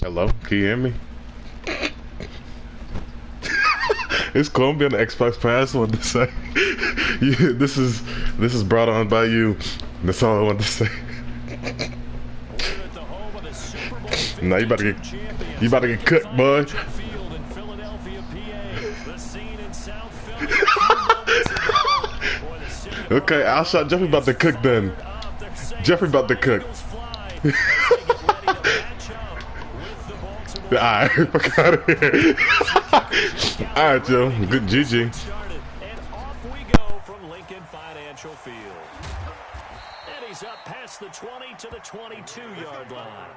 Hello, can you hear me? It's Columbia on the Xbox Pass. I wanted to say, this is brought on by you. That's all I wanted to say. Now you about to get cooked, bud. Okay, I'll shot Jeffrey about to cook then. Jeffrey about to cook. Alright, fuck out of here. Alright, Joe. Good GG. And off we go from Lincoln Financial Field. And he's up past the 20 to the 22-yard line.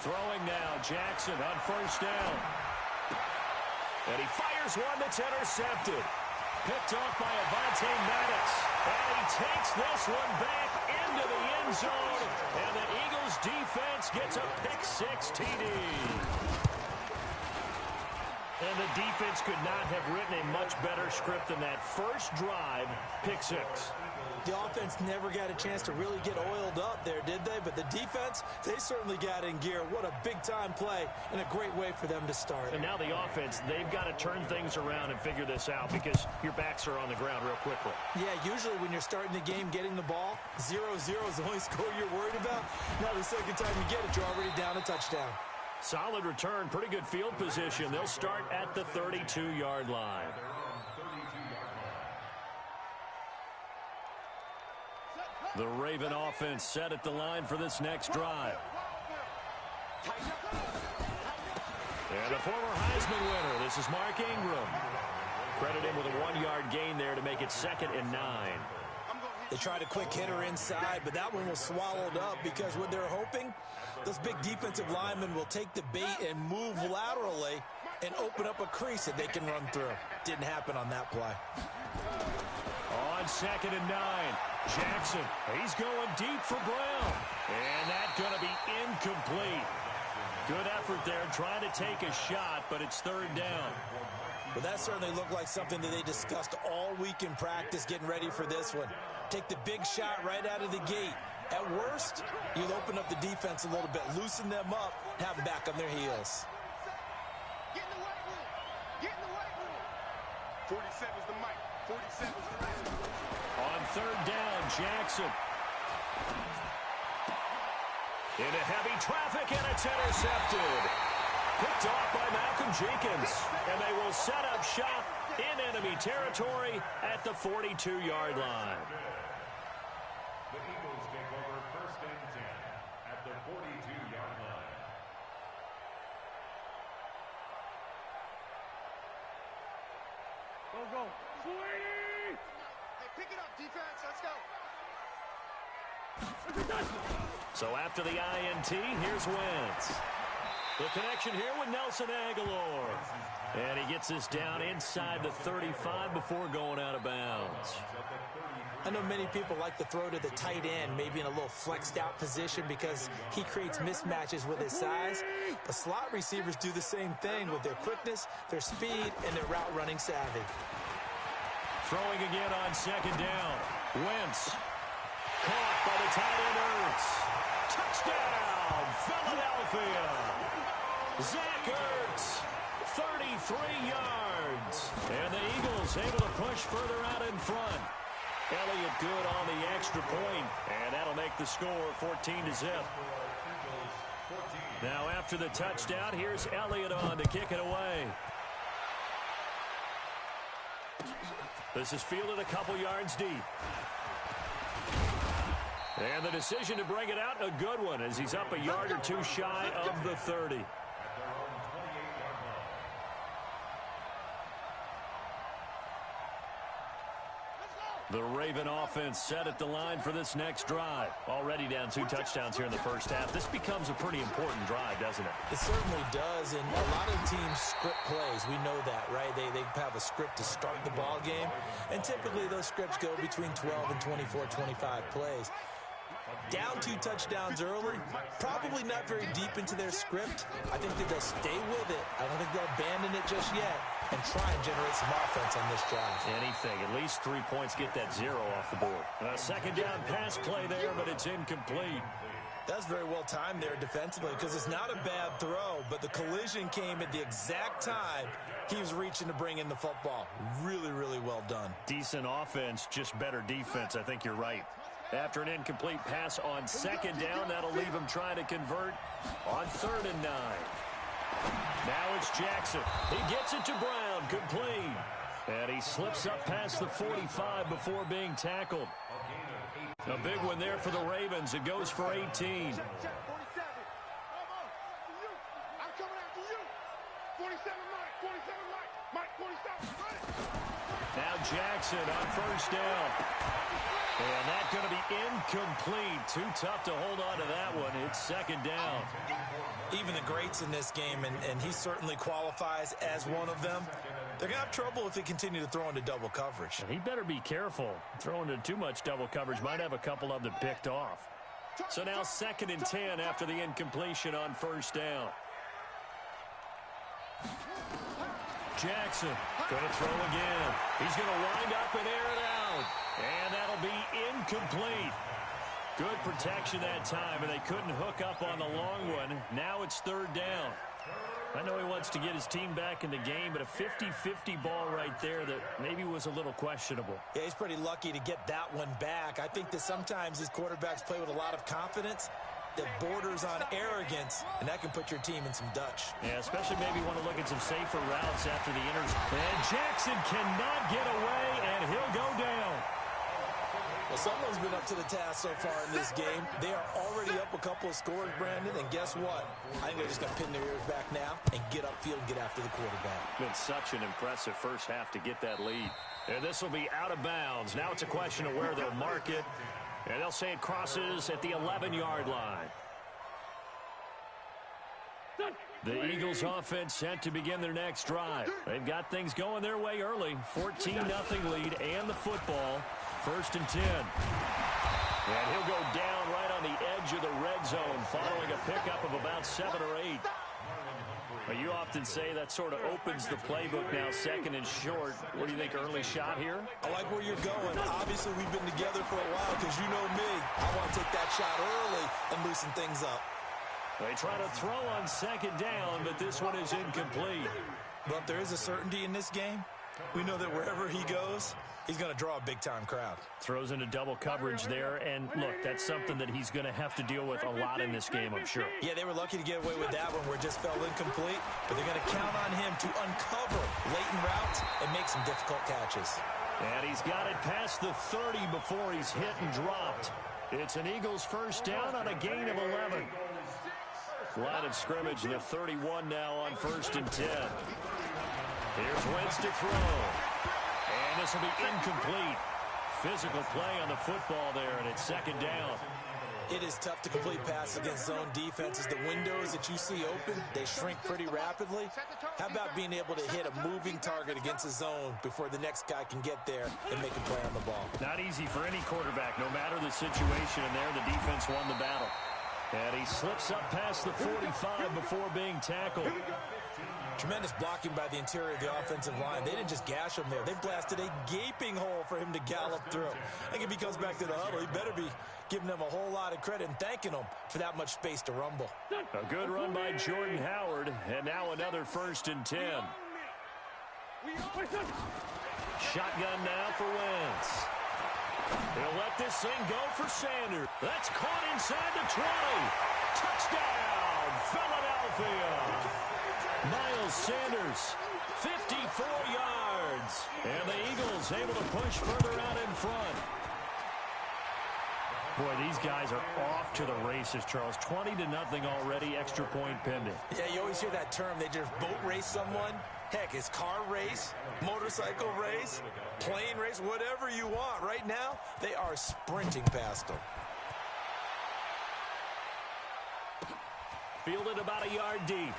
Throwing now, Jackson on first down. And he fires one that's intercepted. Picked off by Avonte Maddox. And he takes this one back into the end zone. And the Eagles defense gets a pick-six TD. And the defense could not have written a much better script than that first drive, pick-six. The offense never got a chance to really get oiled up there, did they? But the defense, they certainly got in gear. What a big-time play and a great way for them to start. And now the offense, they've got to turn things around and figure this out because your backs are on the ground real quickly. Yeah, usually when you're starting the game getting the ball, 0-0 is the only score you're worried about. Now the second time you get it, you're already down a touchdown. Solid return, pretty good field position. They'll start at the 32-yard line. The Raven offense set at the line for this next drive. And a former Heisman winner. This is Mark Ingram. Credit him with a 1-yard gain there to make it 2nd and 9. They tried a quick hitter inside, but that one was swallowed up because what they're hoping, those big defensive linemen will take the bait and move laterally and open up a crease that they can run through. Didn't happen on that play. On 2nd and 9, Jackson, he's going deep for Brown. And that's going to be incomplete. Good effort there trying to take a shot, but it's 3rd down. But that certainly looked like something that they discussed all week in practice getting ready for this one. Take the big shot right out of the gate. At worst, you'll open up the defense a little bit, loosen them up, and have them back on their heels. Get in the weight room. Get in the weight room. 47's the mic. 47's the mic. On 3rd down, Jackson. Into heavy traffic, and it's intercepted. Picked off by Malcolm Jenkins. And they will set up shop in enemy territory at the 42-yard line. The Eagles take over 1st and 10 at the 42-yard line. Go. Sweet! Hey, pick it up, defense. Let's go. So after the INT, here's Wentz. The connection here with Nelson Aguilar. And he gets this down inside the 35 before going out of bounds. I know many people like to throw to the tight end, maybe in a little flexed out position because he creates mismatches with his size. But slot receivers do the same thing with their quickness, their speed, and their route running savvy. Throwing again on 2nd down. Wentz. Caught by the tight end Ertz. Touchdown, Philadelphia. Zach Ertz, 33 yards. And the Eagles able to push further out in front. Elliott good on the extra point, and that'll make the score 14-0. Now after the touchdown, here's Elliott on to kick it away. This is fielded a couple yards deep. And the decision to bring it out, a good one, as he's up a yard or two shy of the 30. The Raven offense set at the line for this next drive. Already down 2 touchdowns here in the first half. This becomes a pretty important drive, doesn't it? It certainly does, and a lot of teams script plays. We know that, right? They have a script to start the ball game, and typically those scripts go between 12 and 24, 25 plays. Down 2 touchdowns early, probably not very deep into their script. I think that they'll stay with it. I don't think they'll abandon it just yet and try and generate some offense on this drive. Anything. At least 3 points, get that 0 off the board. A second down pass play there, but it's incomplete. That's very well timed there defensively because it's not a bad throw, but the collision came at the exact time he was reaching to bring in the football. Really, really well done. Decent offense, just better defense. I think you're right. After an incomplete pass on second down, that'll leave him trying to convert on 3rd and 9. Now it's Jackson. He gets it to Brown, complete. And he slips up past the 45 before being tackled. A big one there for the Ravens. It goes for 18. 47. I'm coming after you. 47, Mike. 47, Mike. Mike, 47, Mike. Now Jackson on 1st down. And that's going to be incomplete. Too tough to hold on to that one. It's 2nd down. Even the greats in this game, and he certainly qualifies as one of them, they're going to have trouble if they continue to throw into double coverage. He better be careful. Throwing into too much double coverage might have a couple of them picked off. So now 2nd and 10 after the incompletion on 1st down. Jackson going to throw again. He's going to wind up and air it out. And that'll be incomplete. Good protection that time, and they couldn't hook up on the long one. Now it's 3rd down. I know he wants to get his team back in the game, but a 50-50 ball right there that maybe was a little questionable. Yeah, he's pretty lucky to get that one back. I think that sometimes these quarterbacks play with a lot of confidence that borders on arrogance, and that can put your team in some Dutch. Yeah, especially maybe want to look at some safer routes after the interception. And Jackson cannot get away, and he'll go down. Well, someone's been up to the task so far in this game. They are already up a couple of scores, Brandon, and guess what? I think they're just going to pin their ears back now and get upfield and get after the quarterback. Been such an impressive first half to get that lead. And this will be out of bounds. Now it's a question of where they'll mark it. And they'll say it crosses at the 11-yard line. The Eagles offense set to begin their next drive. They've got things going their way early. 14-0 lead and the football. 1st and 10. And he'll go down right on the edge of the red zone following a pickup of about 7 or 8. Well, you often say that sort of opens the playbook now, 2nd and short. What do you think, early shot here? I like where you're going. Obviously, we've been together for a while because you know me. I want to take that shot early and loosen things up. They try to throw on 2nd down, but this one is incomplete. But if there is a certainty in this game, we know that wherever he goes, he's going to draw a big-time crowd. Throws into double coverage there, and look, that's something that he's going to have to deal with a lot in this game, I'm sure. Yeah, they were lucky to get away with that one where it just fell incomplete, but they're going to count on him to uncover latent routes and make some difficult catches. And he's got it past the 30 before he's hit and dropped. It's an Eagles 1st down on a gain of 11. Line of scrimmage, the 31 now on 1st and 10. Here's Wentz to throw. And this will be incomplete. Physical play on the football there, and it's 2nd down. It is tough to complete passes against zone defenses. The windows that you see open, they shrink pretty rapidly. How about being able to hit a moving target against a zone before the next guy can get there and make a play on the ball? Not easy for any quarterback, no matter the situation, and there the defense won the battle. And he slips up past the 45 before being tackled. Tremendous blocking by the interior of the offensive line. They didn't just gash him there. They blasted a gaping hole for him to gallop through. I think if he comes back to the huddle, he better be giving them a whole lot of credit and thanking them for that much space to rumble. A good run by Jordan Howard, and now another 1st and 10. Shotgun now for Wentz. He'll let this thing go for Sanders. That's caught inside the 20. Touchdown, Philadelphia. Miles Sanders, 54 yards. And the Eagles able to push further out in front. Boy, these guys are off to the races, Charles. 20-0 already, extra point pending. Yeah, you always hear that term. They just boat race someone. Heck, it's car race, motorcycle race, plane race, whatever you want. Right now, they are sprinting past them. Fielded about a yard deep.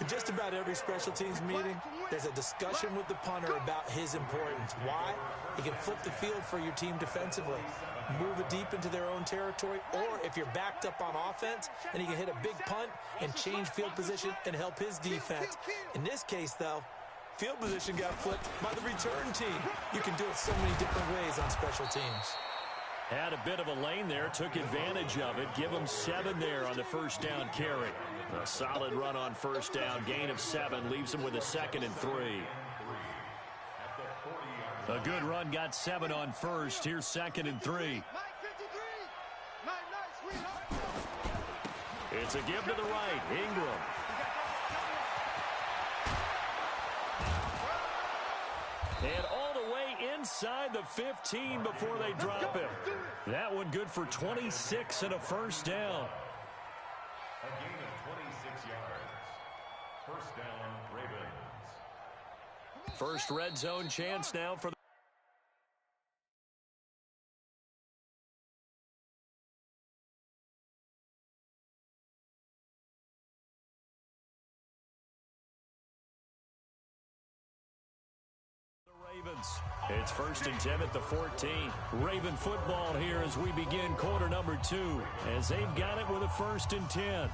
In just about every special teams meeting, there's a discussion with the punter about his importance. Why? He can flip the field for your team defensively, move it deep into their own territory, or if you're backed up on offense, then he can hit a big punt and change field position and help his defense. In this case, though, field position got flipped by the return team. You can do it so many different ways on special teams. Had a bit of a lane there, took advantage of it. Give him 7 there on the first down carry. A solid run on first down, gain of 7, leaves him with a 2nd and 3. A good run, got 7 on first. Here's 2nd and 3. It's a give to the right, Ingram. And all the way inside the 15 before they drop him. That one good for 26 and a first down. A gain of 26 yards. First down, Ravens. First red zone chance now for the Ravens. It's 1st and 10 at the 14. Raven football here as we begin quarter number 2, as they've got it with a 1st and 10.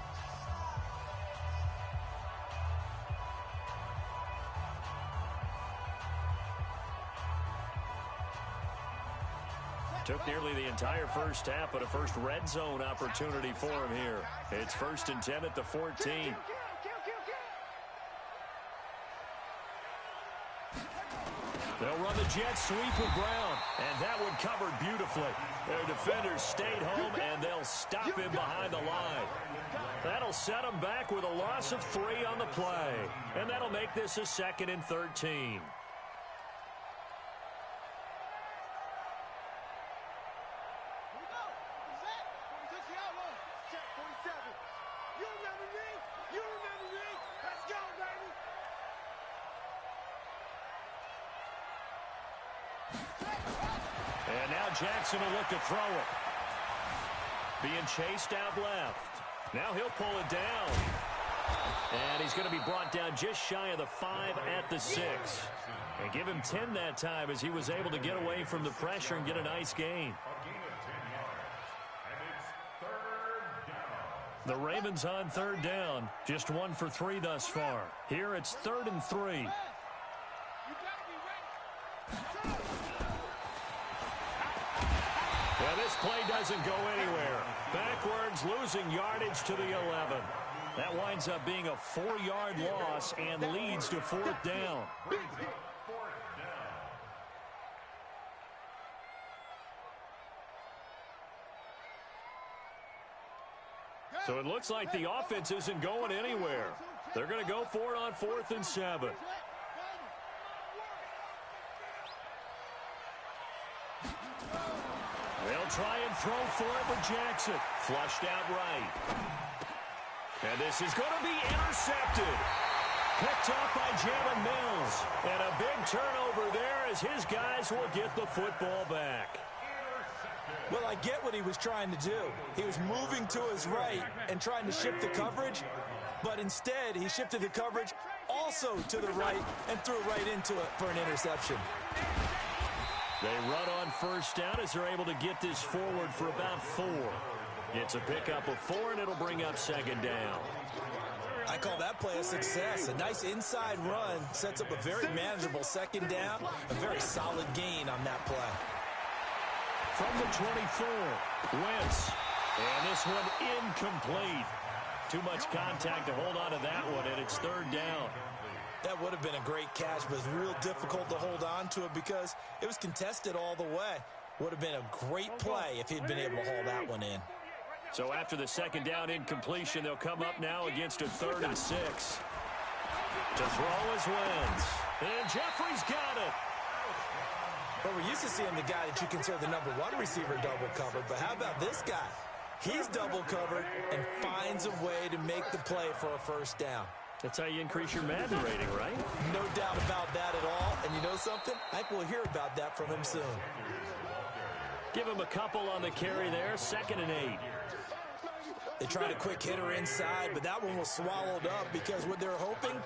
Took nearly the entire first half, but a first red zone opportunity for him here. It's 1st and 10 at the 14. They'll run the jet sweep with Brown, and that one covered beautifully. Their defenders stayed home, and they'll stop him behind the line. That'll set him back with a loss of 3 on the play, and that'll make this a 2nd and 13. And now Jackson will look to throw it. Being chased out left. Now he'll pull it down. And he's going to be brought down just shy of the 5 at the 6. And give him 10 that time as he was able to get away from the pressure and get a nice gain. A gain of 10 yards. And it's 3rd down. The Ravens on 3rd down. Just 1 for 3 thus far. Here it's 3rd and 3. Yeah, this play doesn't go anywhere. Backwards, losing yardage to the 11. That winds up being a 4-yard loss and leads to 4th down. So it looks like the offense isn't going anywhere. They're going to go for it on 4th and 7. They'll try and throw for it with Jackson. Flushed out right. And this is going to be intercepted. Picked off by Jalen Mills. And a big turnover there as his guys will get the football back. Well, I get what he was trying to do. He was moving to his right and trying to shift the coverage, but instead he shifted the coverage also to the right and threw right into it for an interception. They run on first down as they're able to get this forward for about 4. It's a pickup of 4, and it'll bring up 2nd down. I call that play a success. A nice inside run sets up a very manageable 2nd down, a very solid gain on that play. From the 24, Wentz. And this one incomplete. Too much contact to hold on to that one, and it's 3rd down. That would have been a great catch, but it's real difficult to hold on to it because it was contested all the way. Would have been a great play if he'd been able to haul that one in. So after the 2nd down incompletion, they'll come up now against a 3rd and 6. To throw is Wentz. And Jeffrey's got it. Well, we're used to seeing the guy that you consider the #1 receiver double covered, but how about this guy? He's double covered and finds a way to make the play for a first down. That's how you increase your Madden rating, right? No doubt about that at all. And you know something? I think we'll hear about that from him soon. Give him a couple on the carry there. 2nd and 8. They tried a quick hitter inside, but that one was swallowed up because what they're hoping,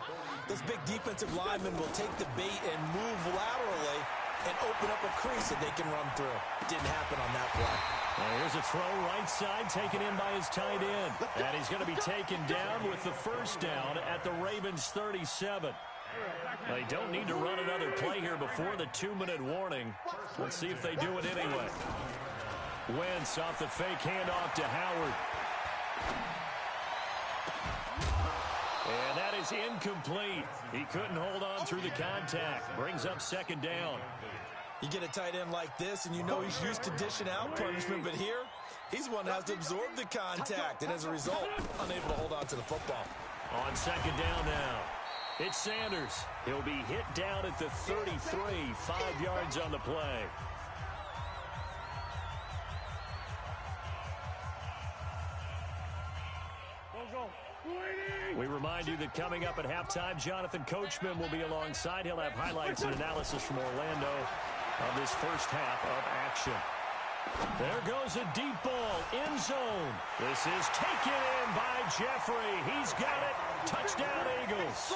those big defensive linemen will take the bait and move laterally and open up a crease that they can run through. Didn't happen on that play. Well, here's a throw right side taken in by his tight end. And he's going to be taken down with the first down at the Ravens 37. They don't need to run another play here before the 2-minute warning. Let's see if they do it anyway. Wentz off the fake handoff to Howard. And that is incomplete. He couldn't hold on through the contact. Brings up 2nd down. You get a tight end like this, and you know he's used to dishing out punishment, but here, he's the one that has to absorb the contact, and as a result, unable to hold on to the football. On 2nd down now, it's Sanders. He'll be hit down at the 33, 5 yards on the play. We remind you that coming up at halftime, Jonathan Coachman will be alongside. He'll have highlights and analysis from Orlando of this first half of action. There goes a deep ball, end zone. This is taken in by Jeffrey. He's got it. Touchdown, Eagles.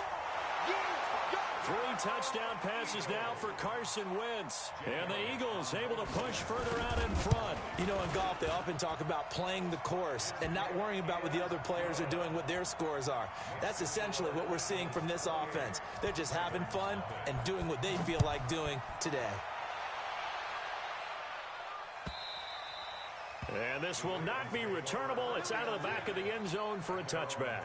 3 touchdown passes now for Carson Wentz. And the Eagles able to push further out in front. You know, in golf, they often talk about playing the course and not worrying about what the other players are doing, what their scores are. That's essentially what we're seeing from this offense. They're just having fun and doing what they feel like doing today. And this will not be returnable. It's out of the back of the end zone for a touchback.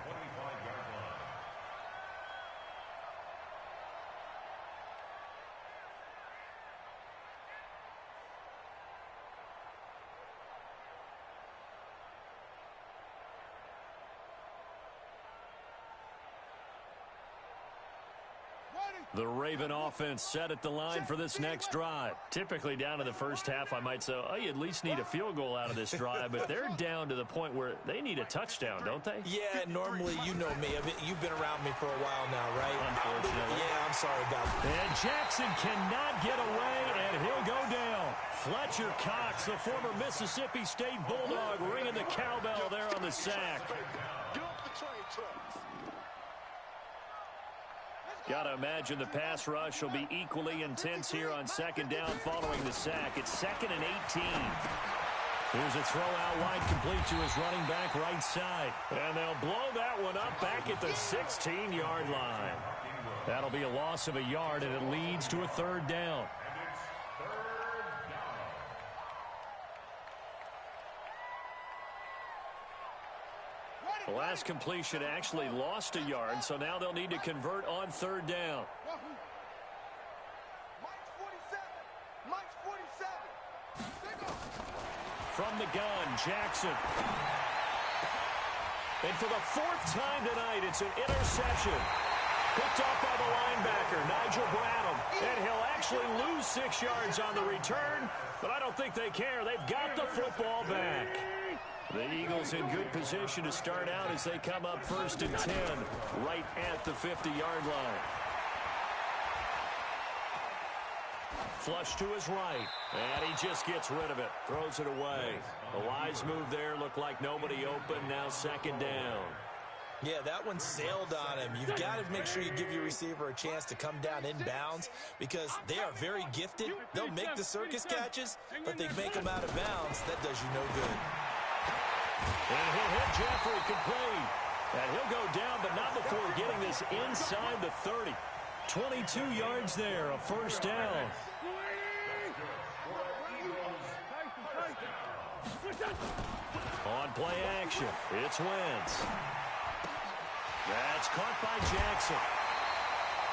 The Raven offense set at the line for this next drive. Typically down to the first half, I might say, oh, you at least need a field goal out of this drive, but they're down to the point where they need a touchdown, don't they? Yeah, normally, you know me. I mean, you've been around me for a while now, right? Unfortunately. Yeah, I'm sorry about that. And Jackson cannot get away, and he'll go down. Fletcher Cox, the former Mississippi State Bulldog, ringing the cowbell there on the sack. Get off the train track. Got to imagine the pass rush will be equally intense here on 2nd down following the sack. It's 2nd and 18. Here's a throw out wide complete to his running back right side. And they'll blow that one up back at the 16-yard line. That'll be a loss of a yard, and it leads to a 3rd down. The last completion actually lost a yard, so now they'll need to convert on 3rd down. Mike's 47. From the gun, Jackson. And for the 4th time tonight, it's an interception. Picked off by the linebacker, Nigel Bradham. And he'll actually lose 6 yards on the return, but I don't think they care. They've got the football back. The Eagles in good position to start out as they come up 1st and 10 right at the 50-yard line. Flush to his right, and he just gets rid of it, throws it away. A wise move there, looked like nobody open, now 2nd down. Yeah, that one sailed on him. You've got to make sure you give your receiver a chance to come down inbounds because they are very gifted. They'll make the circus catches, but they make them out of bounds. That does you no good. And he'll hit Jeffrey complete. And he'll go down, but not before getting this inside the 30. 22 yards there, a 1st down. On play action, it's Wentz. That's caught by Jackson.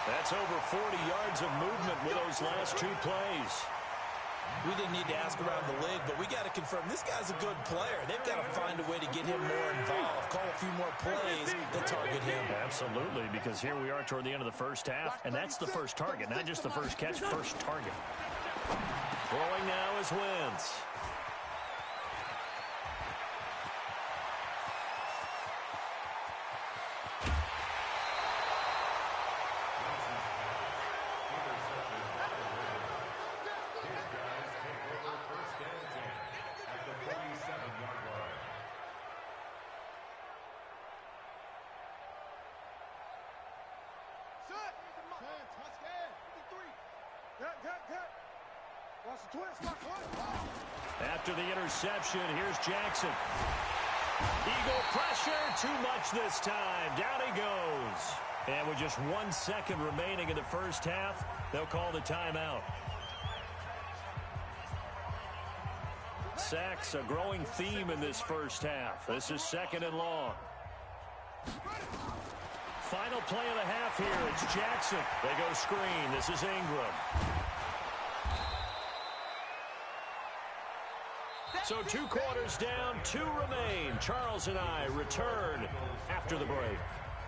That's over 40 yards of movement with those last 2 plays. We didn't need to ask around the league, but we got to confirm this guy's a good player. They've got to find a way to get him more involved, call a few more plays that target him. Absolutely, because here we are toward the end of the first half, and that's the first target, not just the first catch, first target. Throwing now is Wentz. After the interception, here's Jackson. Eagle pressure, too much this time. Down he goes. And with just 1 second remaining in the first half, they'll call the timeout. Sacks, a growing theme in this first half. This is 2nd and long. Final play of the half here. It's Jackson. They go screen. This is Ingram. So 2 quarters down, 2 remain. Charles and I return after the break.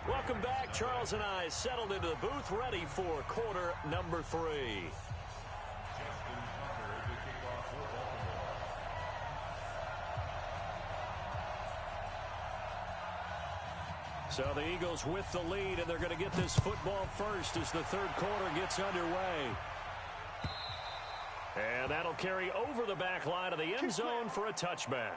Welcome back. Charles and I settled into the booth, ready for quarter number 3. So the Eagles with the lead, and they're going to get this football first as the third quarter gets underway. And that'll carry over the back line of the end zone for a touchback.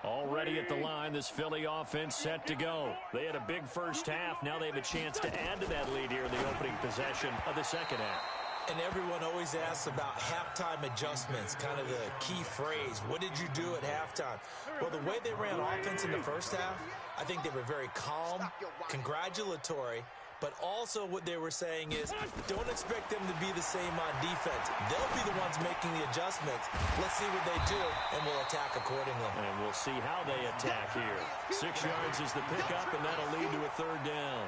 Already at the line, this Philly offense set to go. They had a big first half. Now they have a chance to add to that lead here in the opening possession of the second half. And everyone always asks about halftime adjustments, kind of the key phrase. What did you do at halftime? Well, the way they ran offense in the first half, I think they were very calm, congratulatory, but also what they were saying is don't expect them to be the same on defense. They'll be the ones making the adjustments. Let's see what they do, and we'll attack accordingly. And we'll see how they attack here. 6 yards is the pickup, and that'll lead to a third down.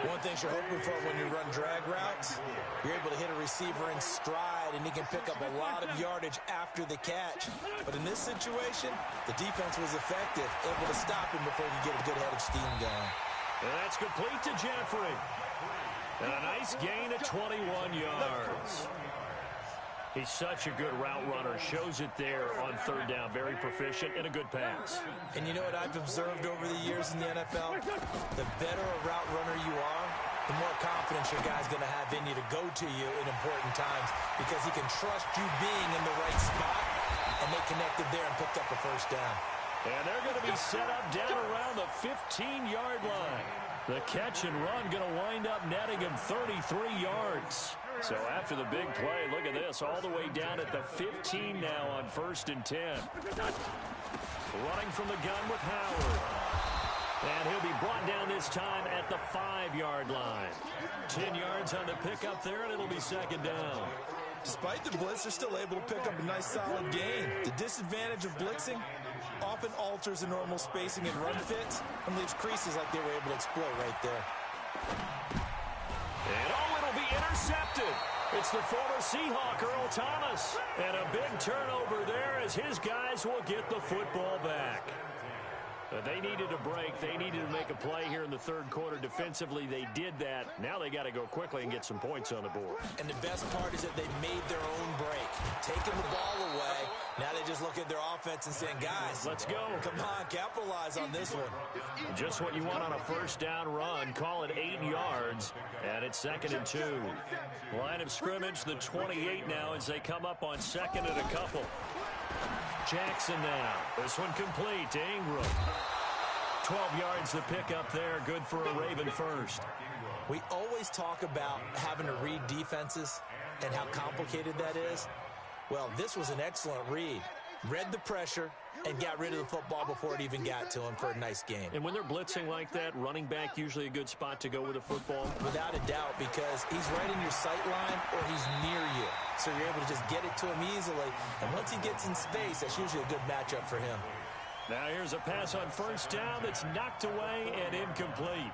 One thing you're hoping for when you run drag routes, you're able to hit a receiver in stride, and he can pick up a lot of yardage after the catch. But in this situation, the defense was effective, able to stop him before he could get a good head of steam going. And that's complete to Jeffrey. And a nice gain of 21 yards. He's such a good route runner. Shows it there on third down. Very proficient and a good pass. And you know what I've observed over the years in the NFL? The better a route runner you are, the more confidence your guy's going to have in you to go to you in important times because he can trust you being in the right spot, and they connected there and picked up a first down. And they're going to be set up down around the 15-yard line. The catch and run going to wind up netting him 33 yards. So after the big play, look at this, all the way down at the 15 now on 1st and 10. Running from the gun with Howard. And he'll be brought down this time at the 5-yard line. 10 yards on the pickup there, and it'll be 2nd down. Despite the blitz, they're still able to pick up a nice solid gain. The disadvantage of blitzing often alters the normal spacing and run fits and leaves creases like they were able to exploit right there. And it'll be intercepted. It's the former Seahawk, Earl Thomas. And a big turnover there as his guys will get the football back. But they needed a break. They needed to make a play here in the third quarter. Defensively, they did that. Now they got to go quickly and get some points on the board. And the best part is that they made their own break. Taking the ball away. Now they just look at their offense and saying, guys, let's go. Come on, capitalize on this one. Just what you want on a first down run. Call it 8 yards. And it's 2nd and 2. Line of scrimmage, the 28 now as they come up on 2nd and a couple. Jackson now. This one complete to Ingram. 12 yards the pickup there. Good for a Raven first. We always talk about having to read defenses and how complicated that is. Well, this was an excellent read. Read the pressure and got rid of the football before it even got to him for a nice game. And when they're blitzing like that, running back usually a good spot to go with a football? Without a doubt, because he's right in your sight line or he's near you. So you're able to just get it to him easily. And once he gets in space, that's usually a good matchup for him. Now here's a pass on first down that's knocked away and incomplete.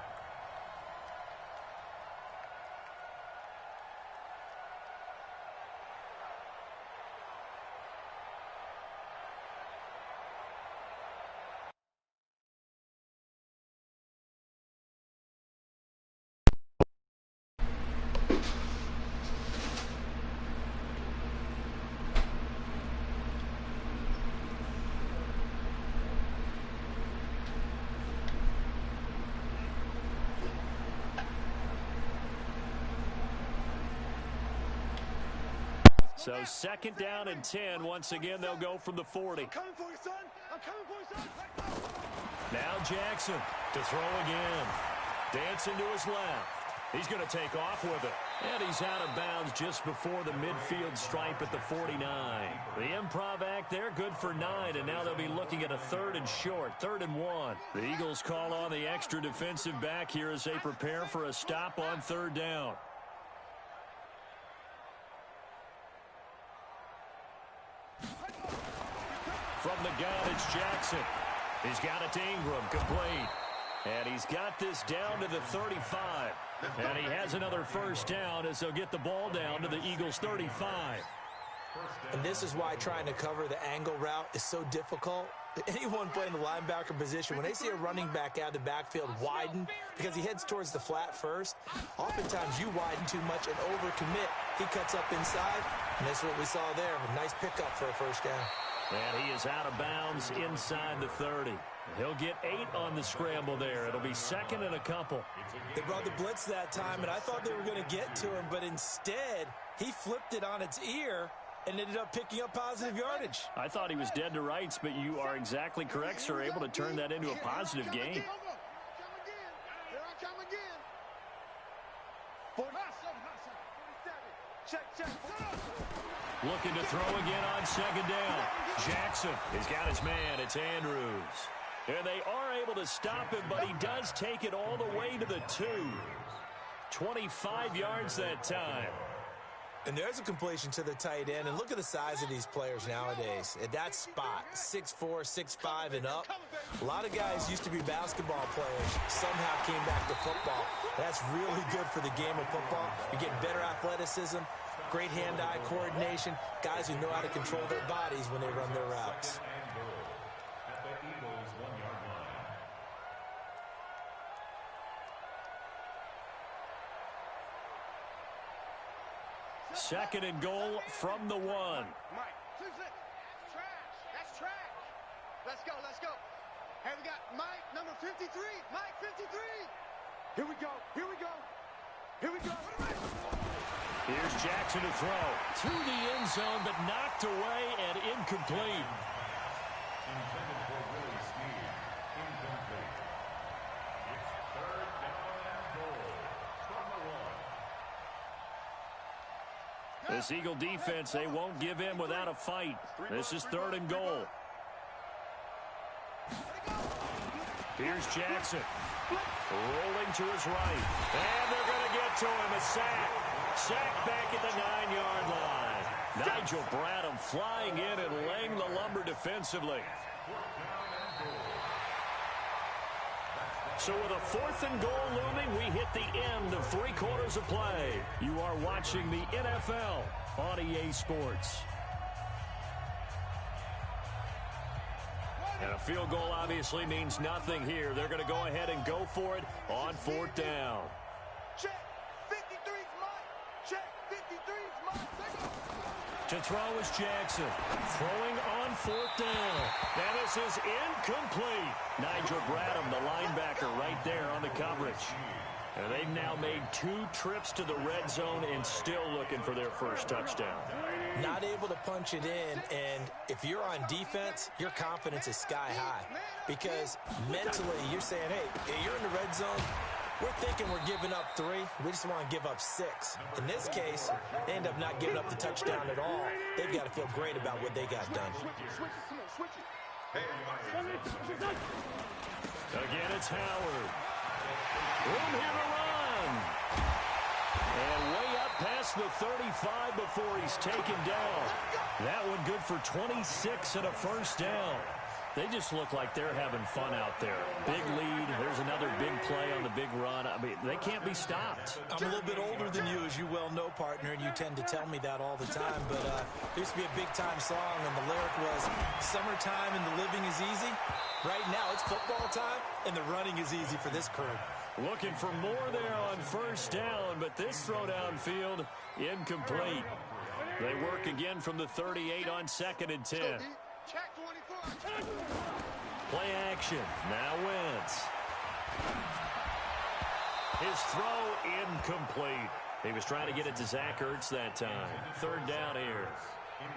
So 2nd down and 10. Once again, they'll go from the 40. I'm coming for you, son. I'm coming for you, son. Now Jackson to throw again. Dancing to his left. He's going to take off with it. And he's out of bounds just before the midfield stripe at the 49. The improv act there, good for 9, and now they'll be looking at a 3rd and short, 3rd and 1. The Eagles call on the extra defensive back here as they prepare for a stop on 3rd down. From the gun, it's Jackson. He's got it to Ingram, complete. And he's got this down to the 35. And he has another first down as they'll get the ball down to the Eagles' 35. And this is why trying to cover the angle route is so difficult. Anyone playing the linebacker position, when they see a running back out of the backfield widen because he heads towards the flat first, oftentimes you widen too much and overcommit. He cuts up inside, and that's what we saw there. A nice pickup for a first down. And he is out of bounds inside the 30. He'll get 8 on the scramble there. It'll be 2nd and a couple. They brought the blitz that time, and I thought they were going to get to him, but instead he flipped it on its ear and ended up picking up positive yardage. I thought he was dead to rights, but you are exactly correct, sir. Able to turn that into a positive gain. Here I come again. 47. Check. Looking to throw again on 2nd down. Jackson has got his man. It's Andrews. And they are able to stop him, but he does take it all the way to the 2. 25 yards that time. And there's a completion to the tight end. And look at the size of these players nowadays. At that spot, 6'4", 6'5", and up. A lot of guys used to be basketball players, somehow came back to football. That's really good for the game of football. You get better athleticism, great hand-eye coordination, guys who know how to control their bodies when they run their routes. At the Eagles' 1-yard line. Second and goal from the 1. Mike. That's trash. Let's go. Hey, we got Mike, number 53. Mike, 53. Here we go. Here's Jackson to throw. To the end zone, but knocked away and incomplete. Intended for Willie Snead. Incomplete. It's 3rd down and goal from the 1. This Eagle defense, they won't give in without a fight. This is 3rd and goal. Here's Jackson. Rolling to his right. And they're going to get to him. A sack. Sack back at the 9-yard line. Nigel Bradham flying in and laying the lumber defensively. So with a 4th and goal looming, we hit the end of 3 quarters of play. You are watching the NFL on EA Sports. And a field goal obviously means nothing here. They're going to go ahead and go for it on 4th down. Check. 53's mine. Check. 53's mine. To throw is Jackson. Throwing on 4th down. And this is incomplete. Nigel Bradham, the linebacker, right there on the coverage. And they've now made 2 trips to the red zone and still looking for their first touchdown. Not able to punch it in, and if you're on defense, your confidence is sky high. Because mentally, you're saying, hey, you're in the red zone. We're thinking we're giving up 3. We just want to give up 6. In this case, they end up not giving up the touchdown at all. They've got to feel great about what they got done. Again, it's Howard. Room here to run. And way up past the 35 before he's taken down. That one good for 26 and a first down. They just look like they're having fun out there. Big lead. There's another big play on the big run. I mean, they can't be stopped. I'm a little bit older than you, as you well know, partner, and you tend to tell me that all the time. But there used to be a big-time song, and the lyric was, summertime and the living is easy. Right now, it's football time, and the running is easy for this crew. Looking for more there on first down, but this throw downfield, incomplete. They work again from the 38 on 2nd and 10. Check 24. Play action. Now Wentz. His throw incomplete. He was trying to get it to Zach Ertz that time. 3rd down here.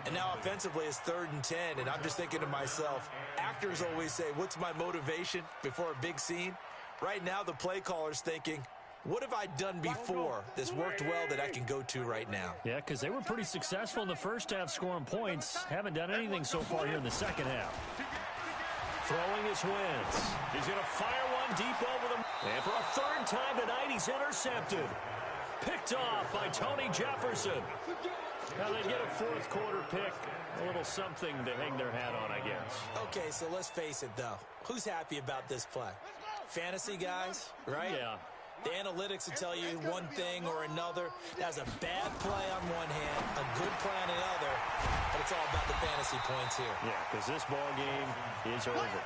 And now offensively it's 3rd and 10, and I'm just thinking to myself, actors always say, what's my motivation before a big scene? Right now the play caller's thinking, What have I done before that's worked well that I can go to right now? Yeah, because they were pretty successful in the first half scoring points. Haven't done anything so far here in the second half. Throwing is Wentz. He's going to fire one deep over the... And for a third time tonight, he's intercepted. Picked off by Tony Jefferson. Now they get a fourth quarter pick. A little something to hang their hat on, I guess. Okay, so let's face it, though. Who's happy about this play? Fantasy guys, right? Yeah. The analytics will tell you one thing or another. That's a bad play on one hand, a good play on another, but it's all about the fantasy points here. Yeah, because this ball game is over.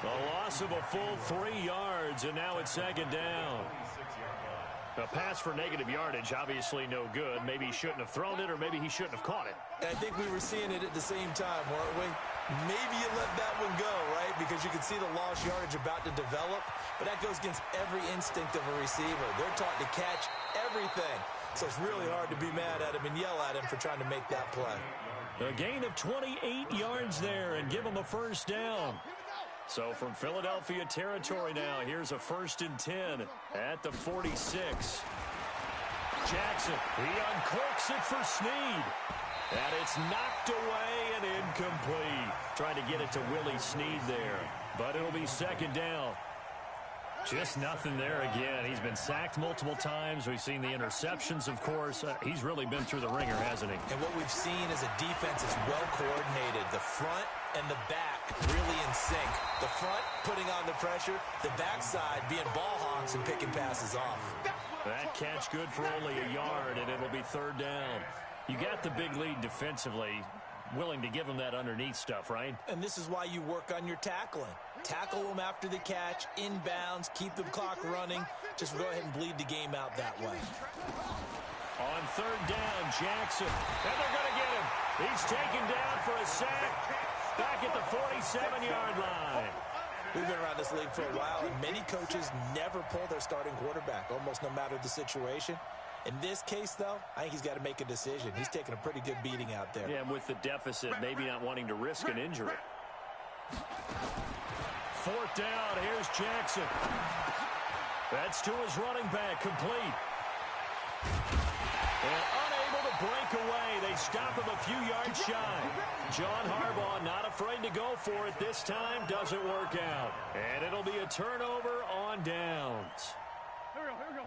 The loss of a full 3 yards, and now it's second down. A pass for negative yardage, obviously no good. Maybe he shouldn't have thrown it, or maybe he shouldn't have caught it. I think we were seeing it at the same time, weren't we? Maybe you let that one go, right? Because you can see the lost yardage about to develop, but that goes against every instinct of a receiver. They're taught to catch everything. So it's really hard to be mad at him and yell at him for trying to make that play. A gain of 28 yards there and give him a first down. So from Philadelphia territory now, here's a 1st and 10 at the 46. Jackson, he uncorks it for Snead. And it's knocked away and incomplete. Trying to get it to Willie Snead there. But it'll be second down. Just nothing there again. He's been sacked multiple times. We've seen the interceptions, of course. He's really been through the ringer, hasn't he? And what we've seen is a defense is well coordinated. The front and the back really in sync. The front putting on the pressure. The backside being ball hawks and picking passes off. That catch good for only a yard, and it'll be third down. You got the big lead defensively. Willing to give them that underneath stuff, right? And this is why you work on your tackling. Tackle them after the catch, inbounds, keep the clock running. Just go ahead and bleed the game out that way. On third down, Jackson. And they're going to get him. He's taken down for a sack back at the 47-yard line. We've been around this league for a while, and many coaches never pull their starting quarterback, almost no matter the situation. In this case, though, I think he's got to make a decision. He's taking a pretty good beating out there. Yeah, with the deficit, maybe not wanting to risk an injury. Fourth down, here's Jackson. That's to his running back, complete. And unable to break away. They stop him a few yards shy. John Harbaugh not afraid to go for it this time. Doesn't work out. And it'll be a turnover on downs.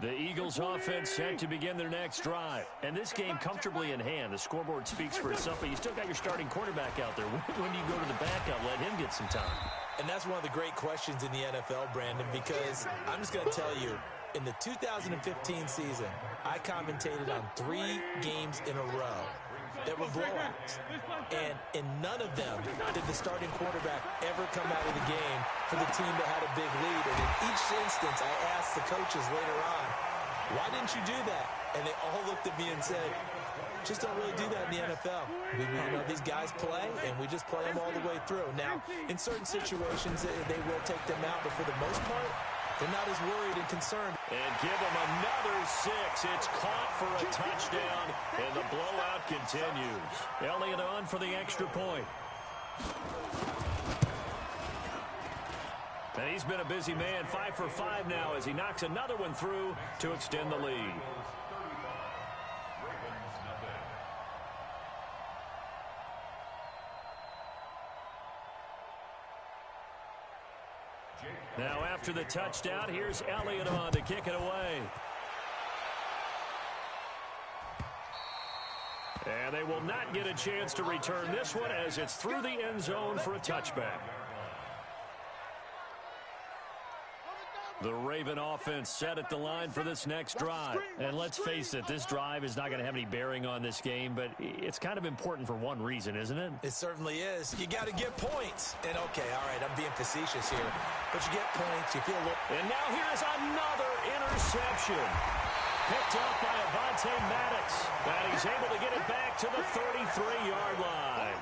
The Eagles offense set to begin their next drive. And this game comfortably in hand. The scoreboard speaks for itself, but you still got your starting quarterback out there. When do you go to the backup, let him get some time? And that's one of the great questions in the NFL, Brandon, because I'm just going to tell you, in the 2015 season, I commentated on 3 games in a row that were blowouts. And in none of them did the starting quarterback ever come out of the game for the team that had a big lead. And in each instance, I asked the coaches later on, why didn't you do that? And they all looked at me and said, just don't really do that in the NFL. You know, these guys play, and we just play them all the way through. Now, in certain situations, they will take them out, but for the most part, they're not as worried and concerned. And give them another 6. It's caught for a touchdown, and the blowout continues. Elliott on for the extra point. And he's been a busy man, 5 for 5 now as he knocks another one through to extend the lead. Now after the touchdown, here's Elliott on to kick it away. And they will not get a chance to return this one as it's through the end zone for a touchback. The Raven offense set at the line for this next drive. And let's face it, this drive is not going to have any bearing on this game, but it's kind of important for one reason, isn't it? It certainly is. You got to get points. And okay, all right, I'm being facetious here. But you get points, you feel... And now here's another interception. Picked up by Avonte Maddox. And he's able to get it back to the 33-yard line.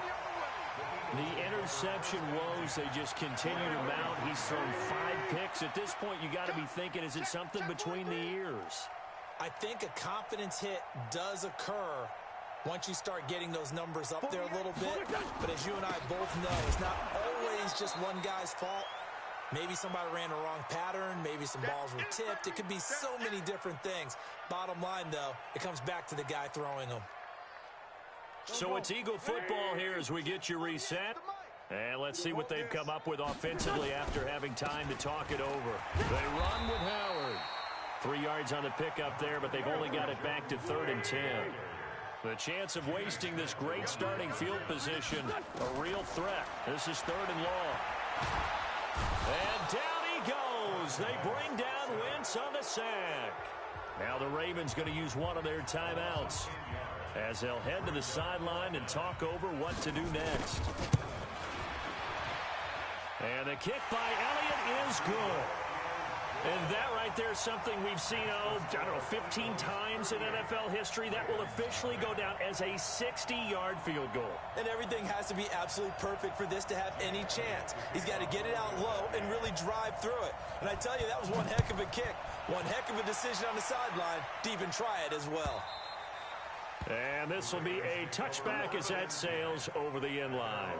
The interception woes, they just continue to mount. He's thrown 5 picks. At this point, you got to be thinking, is it something between the ears? I think a confidence hit does occur once you start getting those numbers up there a little bit. But as you and I both know, it's not always just one guy's fault. Maybe somebody ran the wrong pattern. Maybe some balls were tipped. It could be so many different things. Bottom line, though, it comes back to the guy throwing them. So it's Eagle football here as we get you reset. And let's see what they've come up with offensively after having time to talk it over. They run with Howard. 3 yards on the pickup there, but they've only got it back to 3rd and 10. The chance of wasting this great starting field position, a real threat. This is 3rd and long. And down he goes. They bring down Wentz on the sack. Now the Ravens going to use one of their timeouts as they'll head to the sideline and talk over what to do next. And the kick by Elliott is good. And that right there is something we've seen, I don't know, 15 times in NFL history. That will officially go down as a 60-yard field goal. And everything has to be absolutely perfect for this to have any chance. He's got to get it out low and really drive through it. And I tell you, that was one heck of a kick. One heck of a decision on the sideline to even try it as well. And this will be a touchback as that sails over the end line.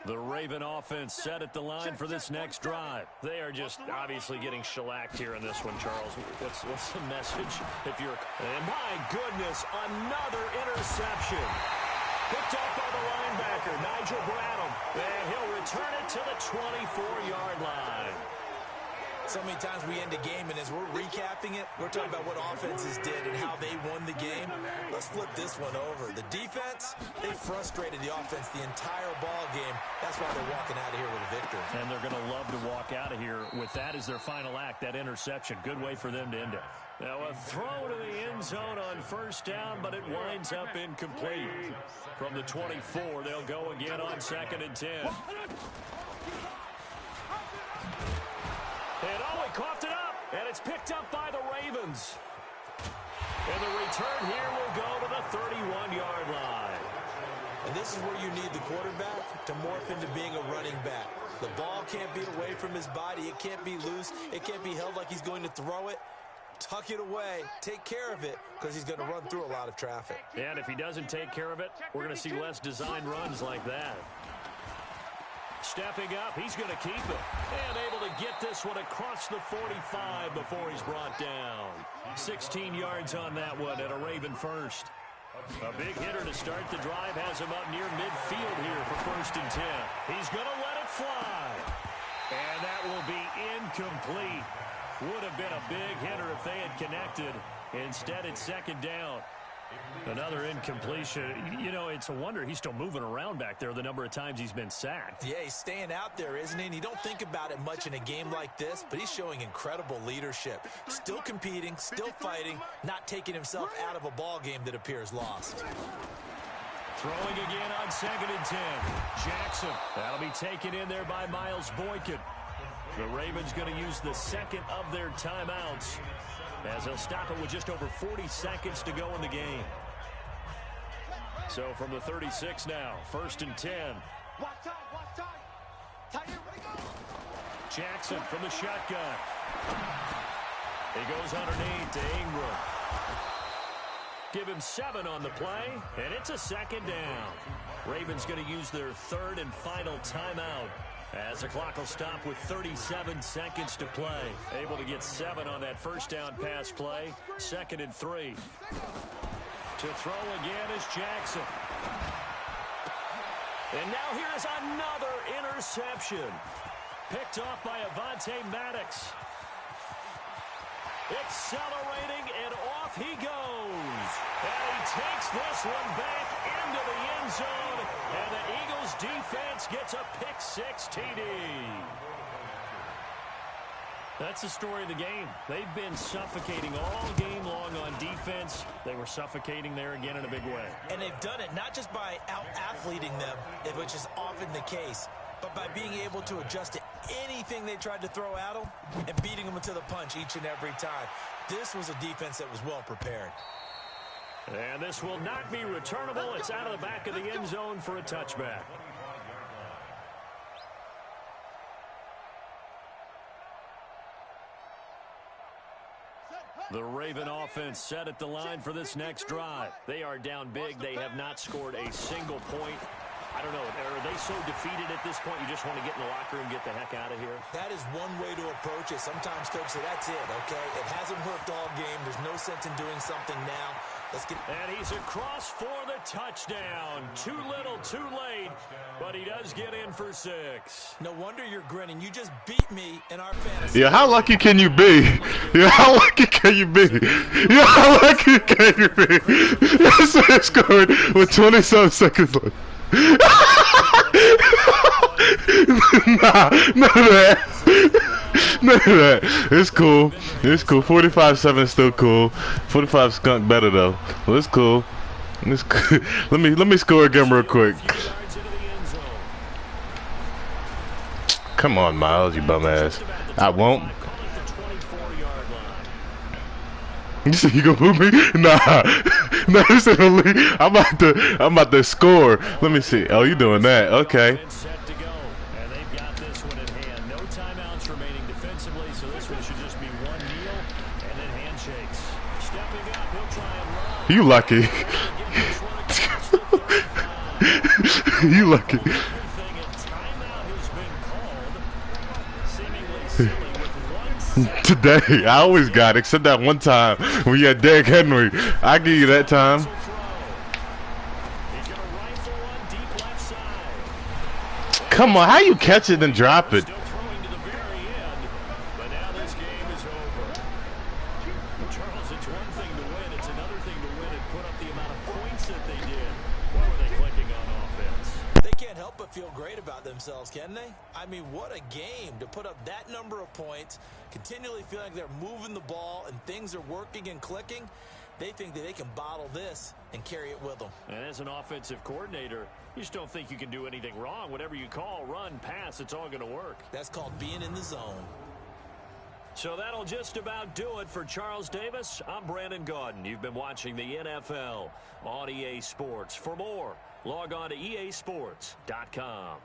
The Raven offense set at the line for this next drive. They are just obviously getting shellacked here in this one, Charles. What's the message? If you're... And my goodness, another interception. Picked up by the linebacker, Nigel Bradham. And he'll return it to the 24-yard line. So many times we end a game, and as we're recapping it, we're talking about what offenses did and how they won the game. Let's flip this one over. The defense, they frustrated the offense the entire ball game. That's why they're walking out of here with a victory. And they're going to love to walk out of here with that as their final act, that interception. Good way for them to end it. Now a throw to the end zone on 1st down, but it winds up incomplete. From the 24, they'll go again on 2nd and 10. And he coughed it up, and it's picked up by the Ravens. And the return here will go to the 31-yard line. And this is where you need the quarterback to morph into being a running back. The ball can't be away from his body. It can't be loose. It can't be held like he's going to throw it. Tuck it away. Take care of it because he's going to run through a lot of traffic. And if he doesn't take care of it, we're going to see less design runs like that. Stepping up, he's going to keep it. And able to get this one across the 45 before he's brought down. 16 yards on that one at a Raven first. A big hitter to start the drive has him up near midfield here for 1st and 10. He's going to let it fly. And that will be incomplete. Would have been a big hitter if they had connected. Instead, it's 2nd down. Another incompletion. You know, it's a wonder he's still moving around back there the number of times he's been sacked. Yeah, he's staying out there, isn't he? And you don't think about it much in a game like this, but he's showing incredible leadership. Still competing, still fighting, not taking himself out of a ball game that appears lost. Throwing again on 2nd and 10. Jackson. That'll be taken in there by Miles Boykin. The Ravens going to use the 2nd of their timeouts as they'll stop it with just over 40 seconds to go in the game. So from the 36 now, 1st and 10. Jackson from the shotgun. He goes underneath to Ingram. Give him 7 on the play, and it's a 2nd down. Ravens going to use their 3rd and final timeout as the clock will stop with 37 seconds to play. Able to get 7 on that 1st down pass play. 2nd and 3. To throw again is Jackson. And now here's another interception. Picked off by Avonte Maddox. Accelerating, and off he goes. And he takes this one back into the end zone. And the Eagles defense gets a pick-6 TD. That's the story of the game. They've been suffocating all game long on defense. They were suffocating there again in a big way. And they've done it not just by out-athleting them, which is often the case, but by being able to adjust to anything they tried to throw at them and beating them to the punch each and every time. This was a defense that was well prepared. And this will not be returnable. It's out of the back of the end zone for a touchback. The Raven offense set at the line for this next drive. They are down big. They have not scored a single point. I don't know. Are they so defeated at this point you just want to get in the locker room and get the heck out of here? That is one way to approach it. Sometimes coaches say, that's it, okay? It hasn't worked all game. There's no sense in doing something now. Let's get. And he's across for the touchdown. Too little, too late, but he does get in for 6. No wonder you're grinning. You just beat me in our fantasy. Yeah, how lucky can you be? Yeah, how lucky can you be? Yeah, how lucky can you be? Yes, I scored with 27 seconds left. Nah, none of that. None of that. It's cool. It's cool. 45-7 is still cool. 45 skunk better though. Well, it's cool. It's cool. Let me score again real quick. Come on, Miles, you bum ass. I won't. You say you gonna move me? Nah. No, I'm about to score. Let me see. Oh, you doing that? Okay. And they've got this one in hand. No timeouts remaining defensively, so this one should just be one kneel and then handshakes. Stepping up, he'll try and run. You lucky. You lucky. Today, I always got it, except that one time when you had Derrick Henry. I give you that time. Come on, how you catch it and drop it? Feel great about themselves, can they? I mean, what a game to put up that number of points, continually feeling like they're moving the ball and things are working and clicking. They think that they can bottle this and carry it with them. And as an offensive coordinator, you just don't think you can do anything wrong. Whatever you call, run, pass, it's all going to work. That's called being in the zone. So that'll just about do it for Charles Davis. I'm Brandon Gaudin. You've been watching the NFL on EA Sports. For more, log on to easports.com.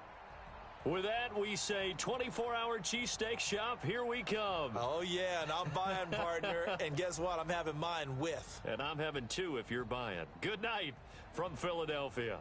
With that, we say 24-hour cheesesteak shop, here we come. Oh, yeah, and I'm buying, partner. And guess what? I'm having mine with. And I'm having 2 if you're buying. Good night from Philadelphia.